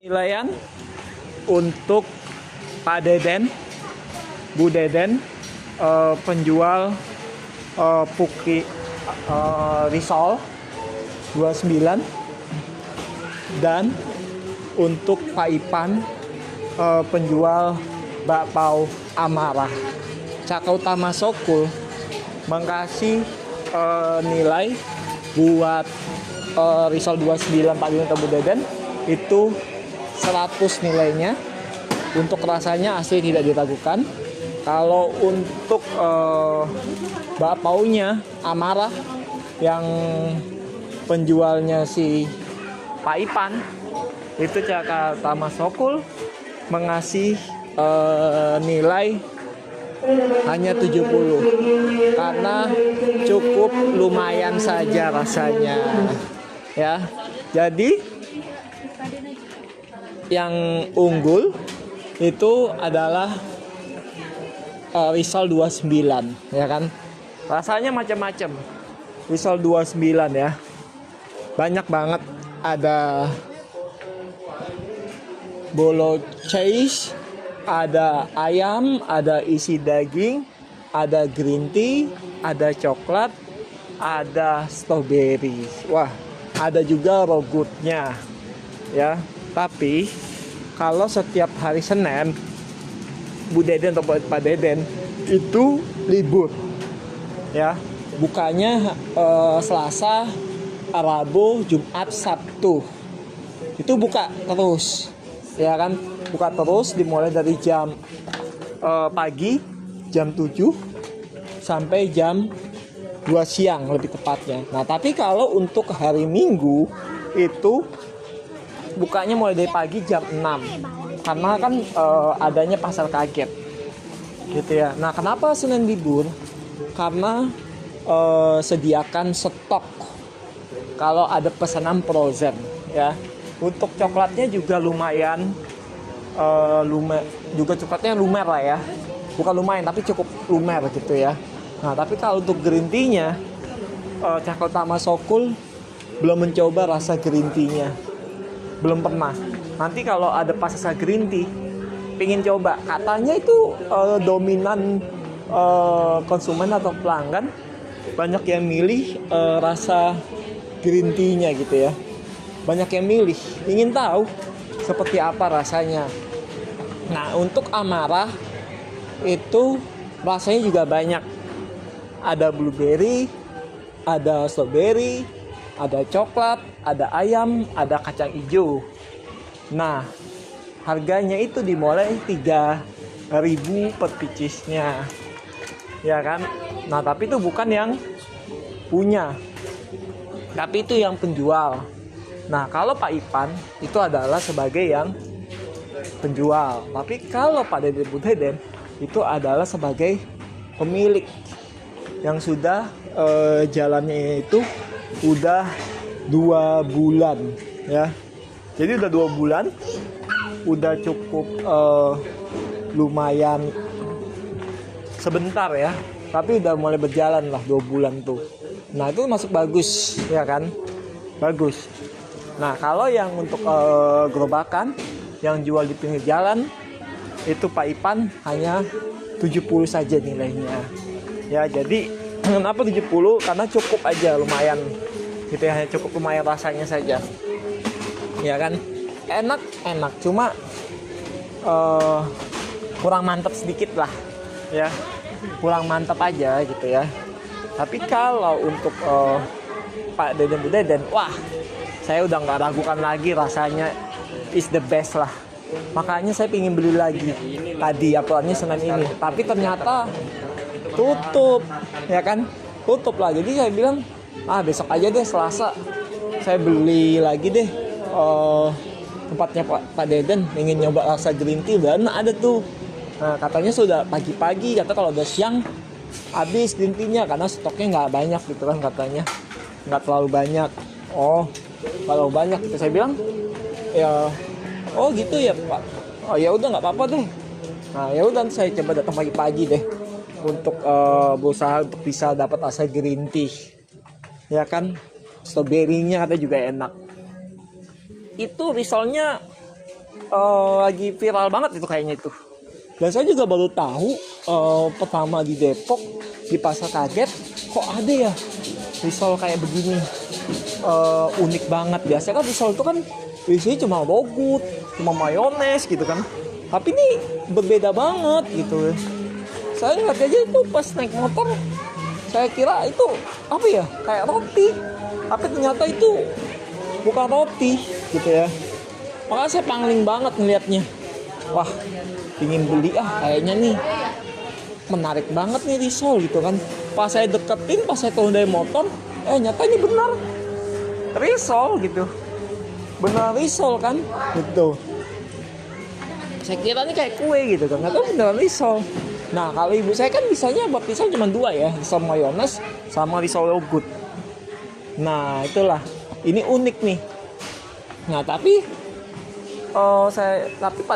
Penilaian untuk Pak Deden, Bu Deden, penjual Puki Risol 29, dan untuk Pak Ipan, penjual bakpao Amarah. Caka Utama Sokul mengasih nilai buat Risol 29 Pak Deden atau Bu Deden itu 100 nilainya. Untuk rasanya asli tidak diragukan. Kalau untuk bakpaonya Amarah yang penjualnya si Pak Ipan, itu Caka Utama Sokul mengasih nilai hanya 70 karena cukup lumayan saja rasanya ya. Jadi yang unggul itu adalah Risol 29 ya kan. Rasanya macam-macam. Risol 29 ya. Banyak banget, ada bolo cheese, ada ayam, ada isi daging, ada green tea, ada coklat, ada strawberry. Wah, ada juga rogutnya ya. Tapi kalau setiap hari Senin Bu Deden atau Pak Deden itu libur ya, bukanya Selasa, Rabu, Jumat, Sabtu itu buka terus ya kan, buka terus dimulai dari jam pagi jam 7 sampai jam 2 siang lebih tepatnya. Nah tapi kalau untuk hari Minggu itu bukanya mulai dari pagi jam 6 karena kan adanya pasar kaget gitu ya. Nah kenapa Senin libur? Karena sediakan stok kalau ada pesanan frozen ya. Untuk coklatnya juga lumayan, juga coklatnya lumer lah ya, bukan lumayan tapi cukup lumer gitu ya. Nah tapi kalau untuk green tea-nya Caka Utama Sokul belum mencoba rasa green tea-nya, belum pernah. Nanti kalau ada pasar green tea pengen coba, katanya itu dominan konsumen atau pelanggan banyak yang milih rasa green tea-nya gitu ya. Banyak yang milih, ingin tahu seperti apa rasanya. Nah untuk Amarah itu rasanya juga banyak, ada blueberry, ada strawberry, ada coklat, ada ayam, ada kacang hijau. Nah, harganya itu dimulai 3.000 per picisnya. Ya kan? Nah, tapi itu bukan yang punya. Tapi itu yang penjual. Nah, kalau Pak Ipan itu adalah sebagai yang penjual. Tapi kalau Pak Deden Bu Deden itu adalah sebagai pemilik yang sudah jalannya itu udah 2 bulan ya. Jadi udah 2 bulan, udah cukup lumayan sebentar ya. Tapi udah mulai berjalan lah 2 bulan tuh. Nah itu masuk bagus ya kan, bagus. Nah kalau yang untuk gerobakan yang jual di pinggir jalan itu Pak Ipan hanya 70 saja nilainya. Ya jadi kenapa 70? Karena cukup aja, lumayan gitu ya, cukup lumayan rasanya saja. Ya kan, enak, cuma kurang mantap sedikit lah ya, kurang mantap aja gitu ya. Tapi kalau untuk Pak Deden Bu Deden, wah saya udah nggak ragukan lagi, rasanya is the best lah. Makanya saya pengen beli lagi tadi, apalagi Senin ini, tapi ternyata tutup ya kan, tutup lah. Jadi saya bilang besok aja deh, Selasa saya beli lagi deh tempatnya Pak Deden, ingin nyoba rasa green tea. Dan ada tuh, nah katanya sudah pagi-pagi, kata kalau udah siang habis green tea-nya karena stoknya nggak banyak gitu kan, katanya nggak terlalu banyak. Oh kalau banyak gitu, saya bilang ya oh gitu ya Pak, oh ya udah nggak apa-apa deh. Nah ya udah, saya coba datang pagi-pagi deh untuk berusaha untuk bisa dapat rasa green tea ya kan. Strawberry-nya ada juga enak. Itu risolnya lagi viral banget itu kayaknya itu. Dan saya juga baru tahu pertama di Depok di Pasar Kaget kok ada ya risol kayak begini. Unik banget. Biasanya kan risol itu kan isinya cuma yogurt, cuma mayones gitu kan. Tapi ini berbeda banget gitu. Saya lihat aja itu pas naik motor, saya kira itu apa ya, kayak roti. Tapi ternyata itu bukan roti gitu ya. Makanya saya pangling banget ngelihatnya. Wah, ingin beli kayaknya nih menarik banget nih risol gitu kan. Pas saya deketin, pas saya turun dari motor, nyata ini benar risol gitu. Benar risol kan gitu. Saya kira ini kayak kue gitu kan, nggak tahu beneran risol. Nah, kalau ibu saya kan bisanya buat risol cuma 2 ya, risol mayones sama risol yogurt. Nah, itulah. Ini unik nih. Nah, tapi Pak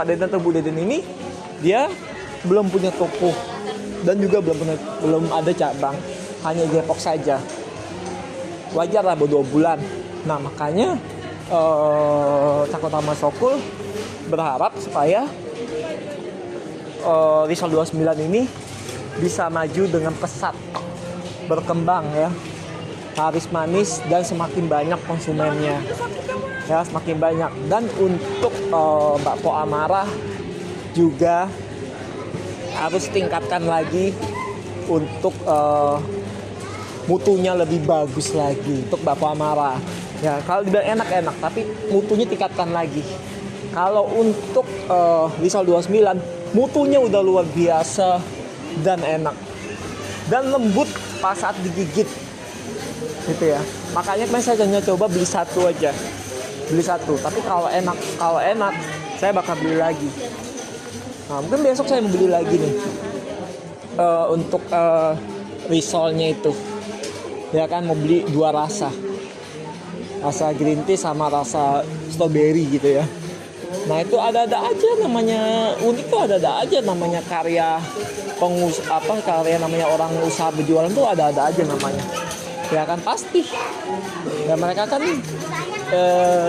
Deden atau Bu Deden ini dia belum punya toko dan juga belum ada cabang, hanya di Depok saja. Wajar lah, baru 2 bulan. Nah, makanya Cakro Taman Sokul berharap supaya risol 29 ini bisa maju dengan pesat, berkembang ya, laris manis dan semakin banyak konsumennya ya, semakin banyak. Dan untuk bakpo Amara juga harus tingkatkan lagi untuk mutunya lebih bagus lagi untuk bakpo Amara ya. Kalau dibilang enak tapi mutunya tingkatkan lagi. Kalau untuk risol 29 mutunya udah luar biasa dan enak dan lembut pas saat digigit gitu ya. Makanya kemarin saya hanya coba beli 1 aja, tapi kalau enak saya bakal beli lagi. Nah, mungkin besok saya mau beli lagi nih untuk risolnya itu ya kan, mau beli 2 rasa green tea sama rasa strawberry gitu ya. Nah, itu ada-ada aja namanya, unik tuh ada-ada aja namanya karya karya namanya orang usaha berjualan tuh ada-ada aja namanya ya kan, pasti ya. Mereka kan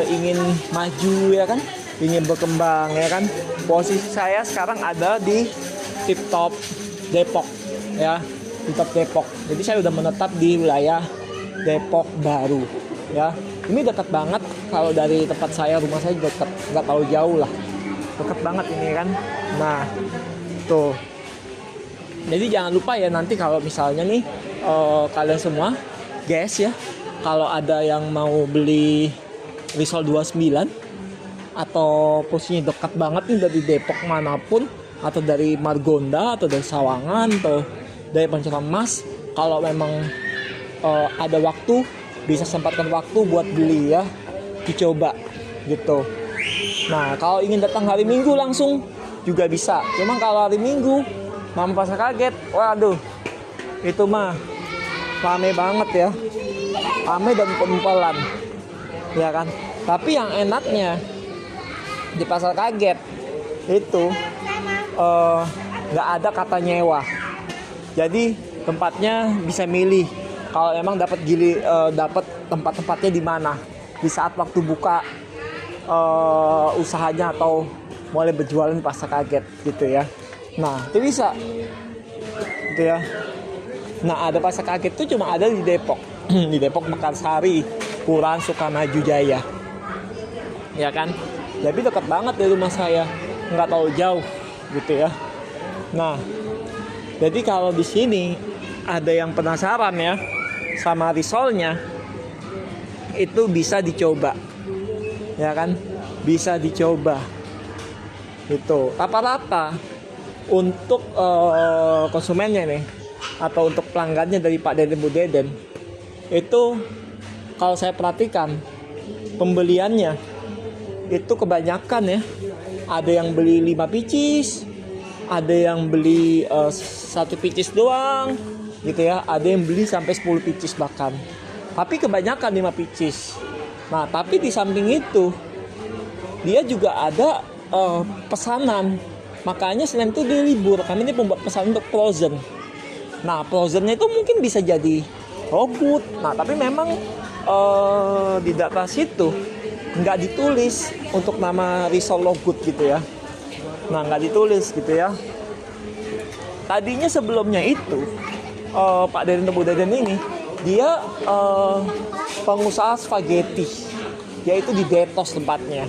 ingin maju ya kan, ingin berkembang ya kan. Posisi saya sekarang ada di Tip Top Depok ya, Tip Top Depok. Jadi saya udah menetap di wilayah Depok Baru ya. Ini dekat banget, kalau dari tempat saya, rumah saya dekat, nggak tahu jauh lah, dekat banget ini kan. Nah tuh, jadi jangan lupa ya nanti kalau misalnya nih kalian semua guys ya, kalau ada yang mau beli risol 29 atau posisinya dekat banget nih dari Depok manapun, atau dari Margonda atau dari Sawangan atau dari Pancoran Mas, kalau memang ada waktu, bisa sempatkan waktu buat beli ya, dicoba gitu. Nah, kalau ingin datang hari Minggu langsung juga bisa. Cuma kalau hari Minggu Mama Pasar Kaget, waduh, itu mah rame banget ya, rame dan pempelan ya kan. Tapi yang enaknya di Pasar Kaget itu nggak ada kata nyewa. Jadi tempatnya bisa milih. Kalau emang dapat tempat-tempatnya di mana, di saat waktu buka usahanya atau mulai berjualan di Pasar Kaget gitu ya. Nah, itu bisa gitu ya. Nah, ada Pasar Kaget itu cuma ada di Depok. Di Depok, Mekarsari, Kuran, Sukamaju Jaya ya kan. Jadi dekat banget dari rumah saya, nggak terlalu jauh gitu ya. Nah, jadi kalau di sini ada yang penasaran ya sama risolnya, itu bisa dicoba ya kan, bisa dicoba itu. Rata-rata untuk konsumennya nih, atau untuk pelanggannya dari Pak Deden Bu Deden, itu kalau saya perhatikan pembeliannya itu kebanyakan ya, ada yang beli 5 picis, ada yang beli 1 picis doang gitu ya, ada yang beli sampai 10 picis bahkan. Tapi kebanyakan 5 picis. Nah, tapi di samping itu dia juga ada pesanan. Makanya Senin itu dia libur. Kami ini pembuat pesanan untuk frozen. Nah, frozennya itu mungkin bisa jadi yogurt. Nah, tapi memang di data situ nggak ditulis untuk nama Rizal Logut gitu ya. Nah, nggak ditulis gitu ya. Tadinya sebelumnya itu Pak Deden Tebu Deden ini dia pengusaha spaghetti, yaitu di Detos tempatnya,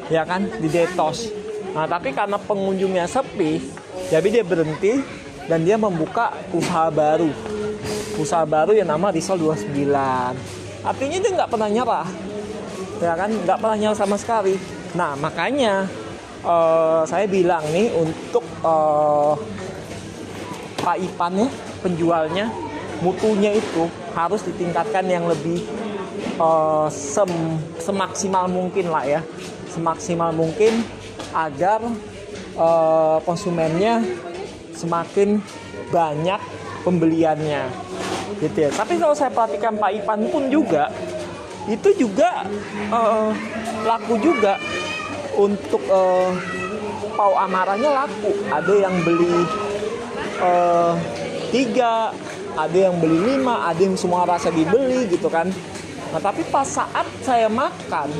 ya kan, di Detos. Nah, tapi karena pengunjungnya sepi, jadi dia berhenti dan dia membuka usaha baru yang nama Rizal 29. Artinya dia nggak pernah nyerah, ya kan, nggak pernah nyerah sama sekali. Nah, makanya saya bilang nih untuk Pak Ipan ya, penjualnya, mutunya itu harus ditingkatkan yang lebih semaksimal mungkin lah ya, semaksimal mungkin agar konsumennya semakin banyak pembeliannya gitu ya. Tapi kalau saya perhatikan Pak Ipan pun juga itu juga laku juga untuk pau amaranya laku. Ada yang beli 3, ada yang beli 5, ada yang semua rasa dibeli gitu kan. Nah, tapi pas saat saya makan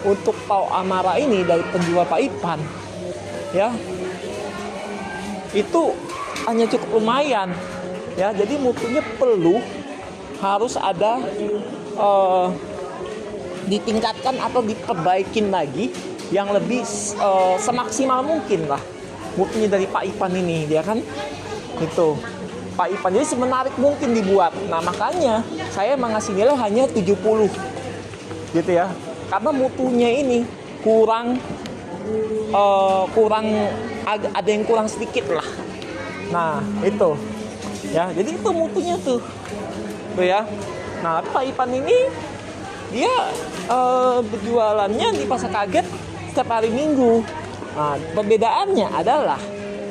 untuk pau amara ini dari penjual Pak Ipan ya, itu hanya cukup lumayan ya. Jadi mutunya perlu harus ada ditingkatkan atau diperbaikin lagi yang lebih semaksimal mungkin lah mutunya dari Pak Ipan ini, dia kan itu Pak Ipan. Jadi semenarik mungkin dibuat. Nah, makanya saya mengasih nilai hanya 70 gitu ya, karena mutunya ini kurang ada yang kurang sedikit lah. Nah, itu ya, jadi itu mutunya tuh ya. Nah, Pak Ipan ini dia berjualannya di Pasar Kaget setiap hari Minggu. Nah, perbedaannya adalah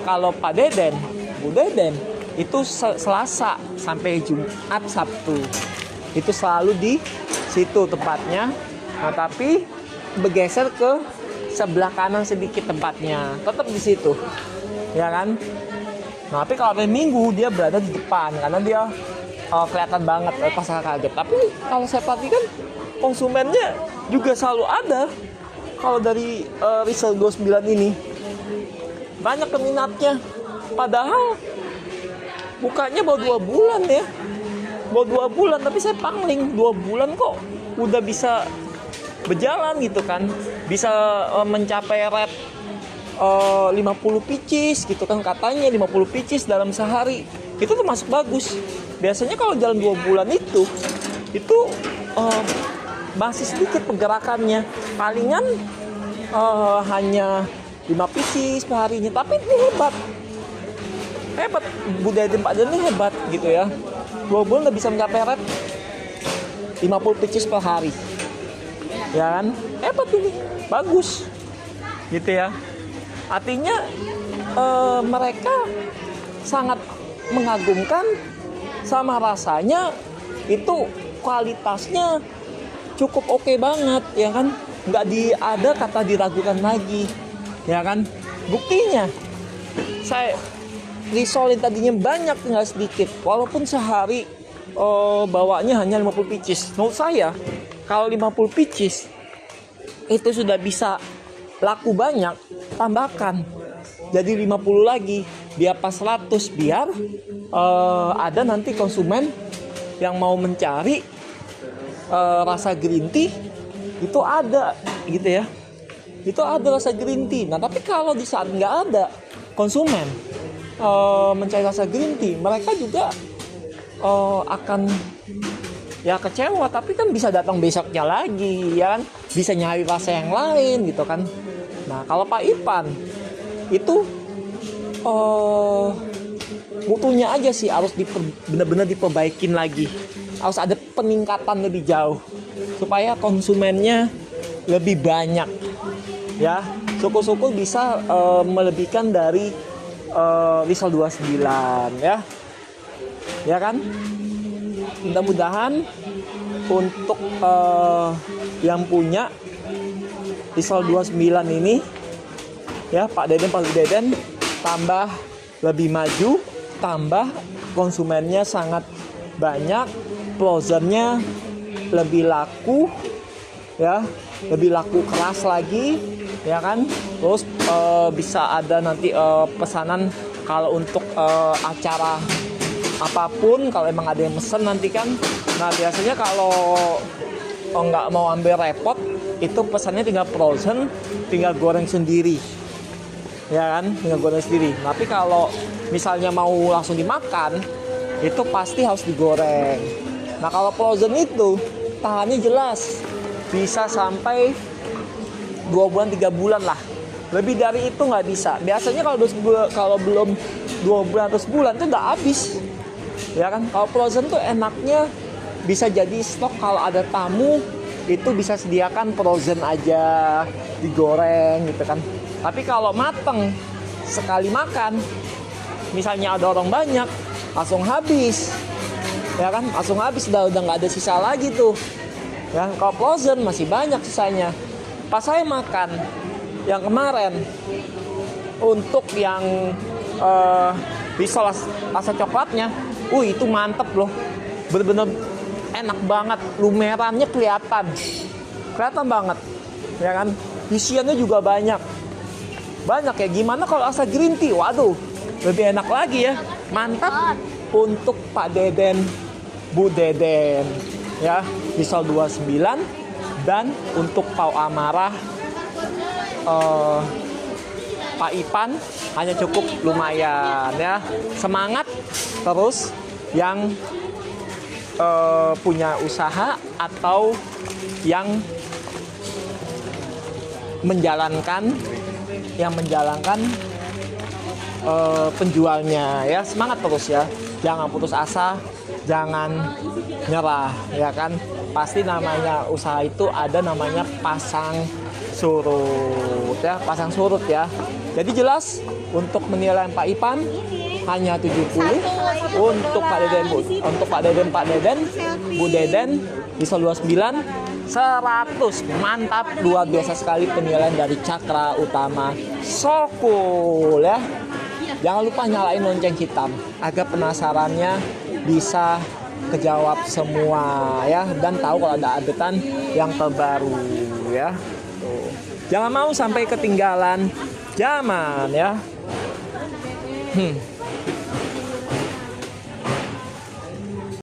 kalau Pak Deden, Bu Deden itu Selasa sampai Jumat, Sabtu itu selalu di situ tempatnya. Nah, tapi bergeser ke sebelah kanan sedikit tempatnya, tetap di situ, ya kan. Nah, tapi kalau hari Minggu dia berada di depan karena dia kelihatan banget Pasar Kaget. Tapi kalau saya perhatikan konsumennya juga selalu ada. Kalau dari Rizal 29 ini banyak peminatnya, padahal bukanya baru 2 bulan ya, baru 2 bulan, tapi saya pangling 2 bulan kok udah bisa berjalan gitu kan, bisa mencapai rate 50 pieces gitu kan, katanya 50 pieces dalam sehari. Itu termasuk bagus. Biasanya kalau jalan 2 bulan itu masih sedikit pergerakannya, palingan hanya 5 pieces perharinya. Tapi ini hebat budaya Pak Deden ini hebat gitu ya. 2 bulan udah bisa mencapai rate 50 pieces per hari, ya kan, hebat ini, bagus gitu ya. Artinya mereka sangat mengagumkan sama rasanya, itu kualitasnya cukup oke banget, ya kan, nggak ada kata diragukan lagi, ya kan. Buktinya saya risolin tadinya banyak tinggal sedikit, walaupun sehari bawanya hanya 50 pieces. Menurut saya kalau 50 pieces itu sudah bisa laku banyak, tambahkan jadi 50 lagi, biar pas 100, biar ada nanti konsumen yang mau mencari rasa green tea, itu ada gitu ya, itu ada rasa green tea. Nah, tapi kalau di saat nggak ada konsumen mencari rasa green tea, mereka juga akan ya kecewa. Tapi kan bisa datang besoknya lagi, ya kan, bisa nyari rasa yang lain gitu kan. Nah, kalau Pak Ipan itu mutunya aja sih harus benar-benar diperbaikin lagi, harus ada peningkatan lebih jauh supaya konsumennya lebih banyak ya. Syukur-syukur bisa melebihkan dari Rizal 29 ya kan. Mudah-mudahan untuk yang punya Rizal 29 ini ya, Pak Deden tambah lebih maju, tambah konsumennya sangat banyak, browsernya lebih laku, ya, lebih laku keras lagi, ya kan. Terus bisa ada nanti pesanan kalau untuk acara apapun, kalau emang ada yang mesen nanti kan. Nah biasanya kalau nggak mau ambil repot, itu pesannya tinggal frozen, tinggal goreng sendiri, ya kan, tinggal goreng sendiri. Tapi kalau misalnya mau langsung dimakan, itu pasti harus digoreng. Nah kalau frozen itu tahannya jelas bisa sampai 2 bulan 3 bulan lah. Lebih dari itu nggak bisa. Biasanya kalau belum 2 bulan atau sebulan itu udah habis, ya kan. Kalau frozen tuh enaknya bisa jadi stok, kalau ada tamu itu bisa sediakan frozen aja, digoreng gitu kan. Tapi kalau mateng sekali makan, misalnya ada orang banyak, langsung habis, ya kan, langsung habis, udah nggak ada sisa lagi tuh, ya. Kalau frozen masih banyak sisanya. Pas saya makan yang kemarin, untuk yang risol rasa coklatnya, itu mantep loh, bener-bener enak banget, lumerannya kelihatan banget, ya kan. Isiannya juga banyak ya. Gimana kalau rasa green tea? Waduh, lebih enak lagi ya, mantap. Untuk Pak Deden, Bu Deden, ya, risol 29. Dan untuk Pau Amarah, Pak Ipan hanya cukup lumayan ya. Semangat terus yang punya usaha atau yang menjalankan penjualnya ya. Semangat terus ya, jangan putus asa, jangan nyerah, ya kan. Pasti namanya usaha itu ada namanya pasang surut ya. Jadi jelas untuk menilai Pak Ipan hanya 70, untuk Pak Deden, Bu Deden risol 29 100. Mantap, luar biasa sekali penilaian dari Cakra Utama Sokul ya. Jangan lupa nyalain lonceng hitam agar penasarannya bisa kejawab semua ya, dan tahu kalau ada updatean yang terbaru ya. Tuh. Jangan mau sampai ketinggalan zaman ya.